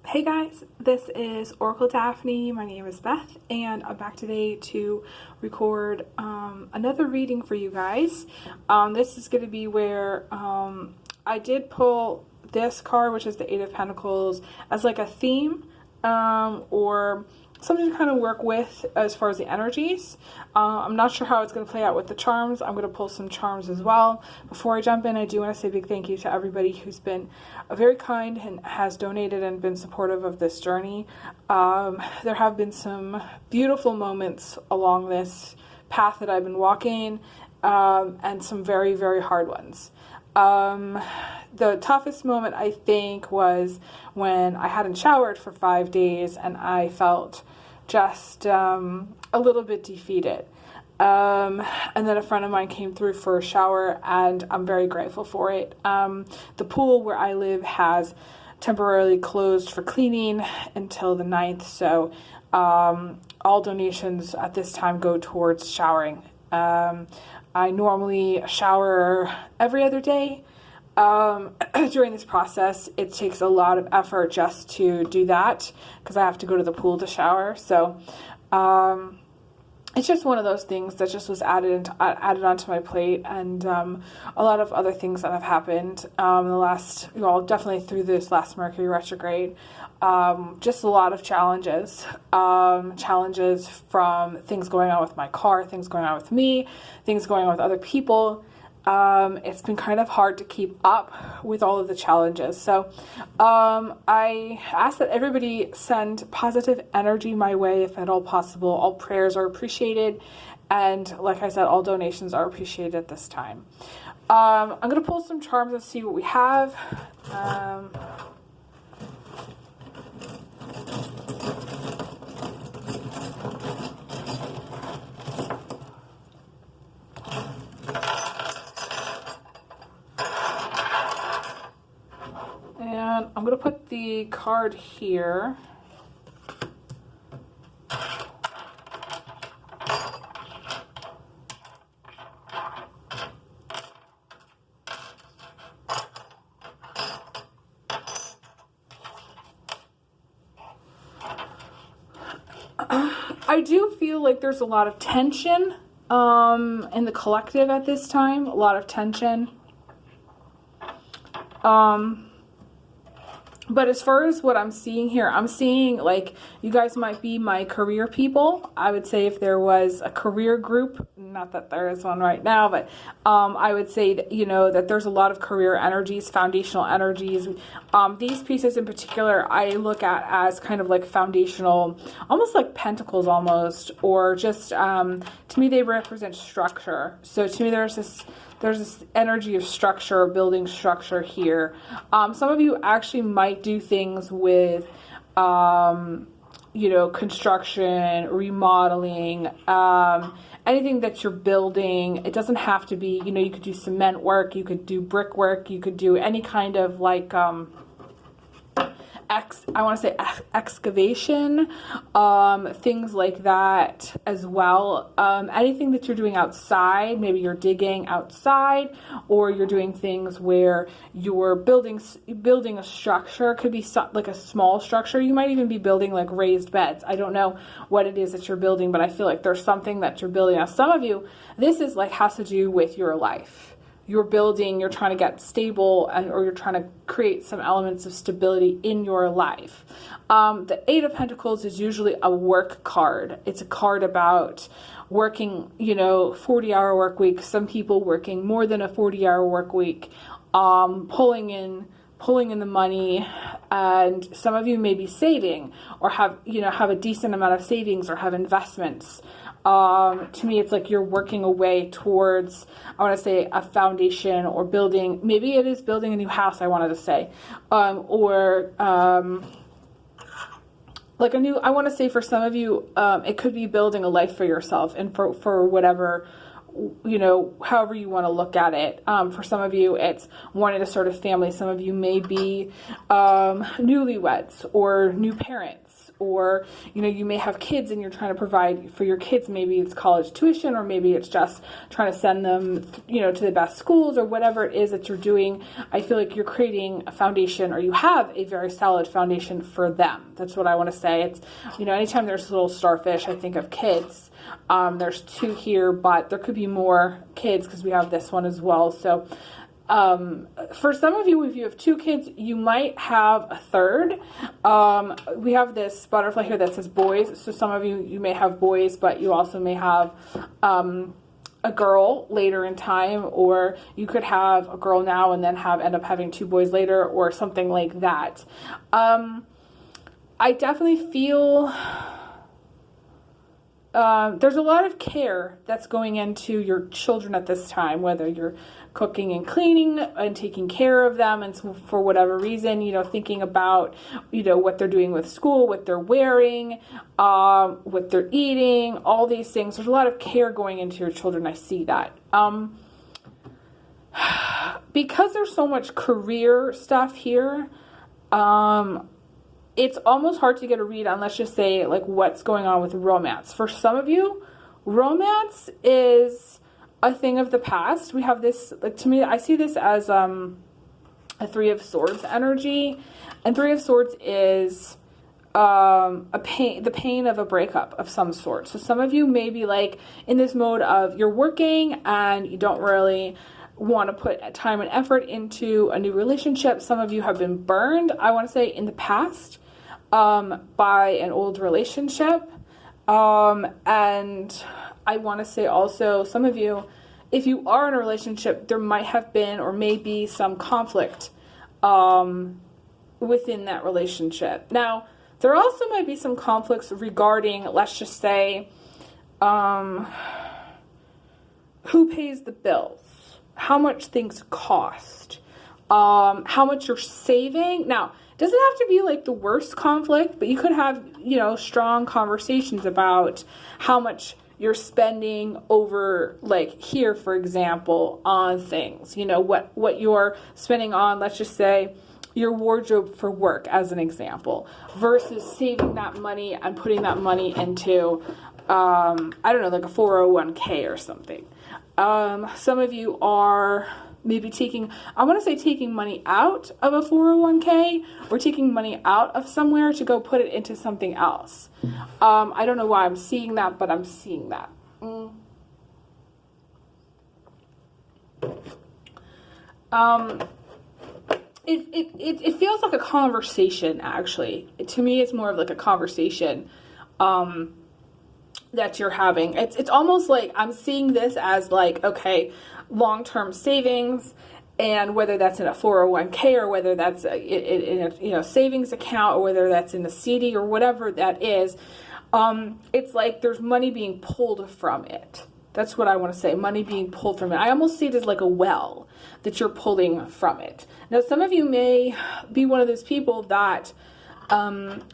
Hey guys, this is Oracle Daphne. My name is Beth, and I'm back today to record another reading for you guys. This is going to be where I did pull this card, which is the Eight of Pentacles, as like a theme or something to kind of work with as far as the energies. I'm not sure how it's going to play out with the charms. I'm going to pull some charms as well. Before I jump in, I do want to say a big thank you to everybody who's been very kind and has donated and been supportive of this journey. There have been some beautiful moments along this path that I've been walking, and some very, very hard ones. The toughest moment, I think, was when I hadn't showered for 5 days and I felt just a little bit defeated. And then a friend of mine came through for a shower, and I'm very grateful for it. The pool where I live has temporarily closed for cleaning until the 9th, so all donations at this time go towards showering. I normally shower every other day. During this process, it takes a lot of effort just to do that because I have to go to the pool to shower. So it's just one of those things that just was added onto my plate, and a lot of other things that have happened in the last, definitely through this last Mercury retrograde. Just a lot of challenges from things going on with my car, things going on with me, things going on with other people. It's been kind of hard to keep up with all of the challenges. So I ask that everybody send positive energy my way if at all possible. All prayers are appreciated. And like I said, all donations are appreciated at this time. I'm going to pull some charms and see what we have. And I'm going to put the card here. I do feel like there's a lot of tension in the collective at this time, a lot of tension. But as far as what I'm seeing here, I'm seeing like you guys might be my career people. I would say if there was a career group, not that there is one right now, but I would say that, that there's a lot of career energies, foundational energies. These pieces in particular, I look at as kind of like foundational, almost like pentacles almost, or just, to me, they represent structure. So to me, there's this energy of structure, building structure here. Some of you actually might do things with, construction, remodeling, anything that you're building. It doesn't have to be, you could do cement work, you could do brick work, you could do any kind of like, excavation, things like that as well. Anything that you're doing outside, maybe you're digging outside, or you're doing things where you're building a structure. It could be like a small structure. You might even be building like raised beds. I don't know what it is that you're building, but I feel like there's something that you're building. Now, some of you, this is like has to do with your life. You're trying to get stable, or you're trying to create some elements of stability in your life. The Eight of Pentacles is usually a work card. It's a card about working, 40-hour work week. Some people working more than a 40-hour work week, pulling in the money, and some of you may be saving or have a decent amount of savings or have investments. To me, it's like you're working away towards, I want to say, a foundation or building. Maybe it is building a new house, I wanted to say. Like a new, I want to say for some of you, it could be building a life for yourself and for whatever, however you want to look at it. For some of you, it's wanting to start a family. Some of you may be newlyweds or new parents, or, you know, you may have kids and you're trying to provide for your kids. Maybe it's college tuition, or maybe it's just trying to send them, you know, to the best schools, or whatever it is that you're doing. I feel like you're creating a foundation, or you have a very solid foundation for them. That's what I want to say. It's, you know, anytime there's little starfish, I think of kids. There's 2 here, but there could be more kids because we have this one as well. So for some of you, if you have 2 kids, you might have a third. We have this butterfly here that says boys. So some of you may have boys, but you also may have a girl later in time, or you could have a girl now and then end up having 2 boys later, or something like that. I definitely feel there's a lot of care that's going into your children at this time, whether you're cooking and cleaning and taking care of them, and so for whatever reason, you know, thinking about, you know, what they're doing with school, what they're wearing, what they're eating, all these things. There's a lot of care going into your children. I see that. Because there's so much career stuff here, it's almost hard to get a read on, let's just say, like, what's going on with romance. For some of you, romance is a thing of the past. We have this, like, to me, I see this as a 3 of Swords energy, and 3 of Swords is the pain of a breakup of some sort. So some of you may be like in this mode of you're working and you don't really want to put time and effort into a new relationship. Some of you have been burned, I want to say, in the past by an old relationship. And I want to say also, some of you, if you are in a relationship, there might have been or may be some conflict within that relationship. Now, there also might be some conflicts regarding, let's just say, who pays the bills, how much things cost, how much you're saving. Now, it doesn't have to be like the worst conflict, but you could have, you know, strong conversations about how much you're spending over, like here, for example, on things, you know, what you're spending on, let's just say, your wardrobe for work, as an example, versus saving that money and putting that money into, I don't know, like a 401k or something. Some of you are maybe taking money out of a 401k, or taking money out of somewhere to go put it into something else. I don't know why I'm seeing that, but I'm seeing that. It feels like a conversation, actually. To me, it's more of like a conversation that you're having. It's almost like I'm seeing this as like, okay, long-term savings, and whether that's in a 401k or whether that's in a, you know, savings account, or whether that's in a CD or whatever that is, it's like there's money being pulled from it. That's what I want to say, money being pulled from it. I almost see it as like a well that you're pulling from it. Now, some of you may be one of those people that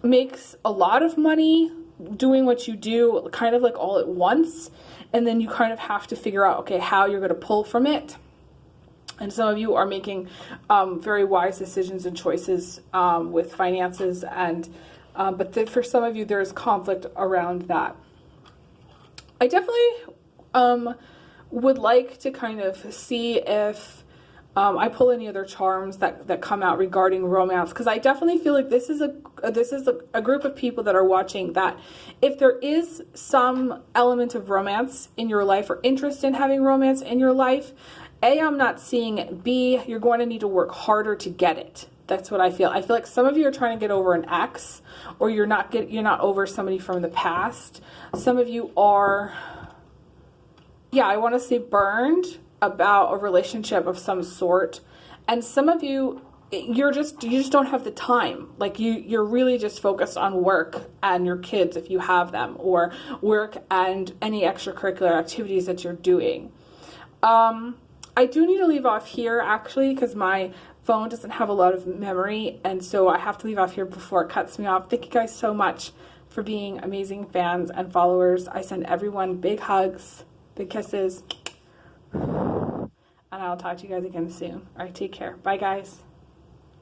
makes a lot of money doing what you do kind of like all at once, and then you kind of have to figure out, okay, how you're going to pull from it. And some of you are making very wise decisions and choices with finances, and but for some of you, there's conflict around that. I definitely would like to kind of see if I pull any other charms that come out regarding romance, because I definitely feel like this is a group of people that are watching that if there is some element of romance in your life, or interest in having romance in your life, A, I'm not seeing it. B, you're going to need to work harder to get it. That's what I feel. I feel like some of you are trying to get over an ex, or you're not over somebody from the past. Some of you are, yeah, I want to say burned about a relationship of some sort, and some of you, you just don't have the time. Like you're really just focused on work and your kids, if you have them, or work and any extracurricular activities that you're doing. I do need to leave off here, actually, because my phone doesn't have a lot of memory, and so I have to leave off here before it cuts me off. Thank you guys so much for being amazing fans and followers. I send everyone big hugs, big kisses, and I'll talk to you guys again soon. All right, take care. Bye, guys.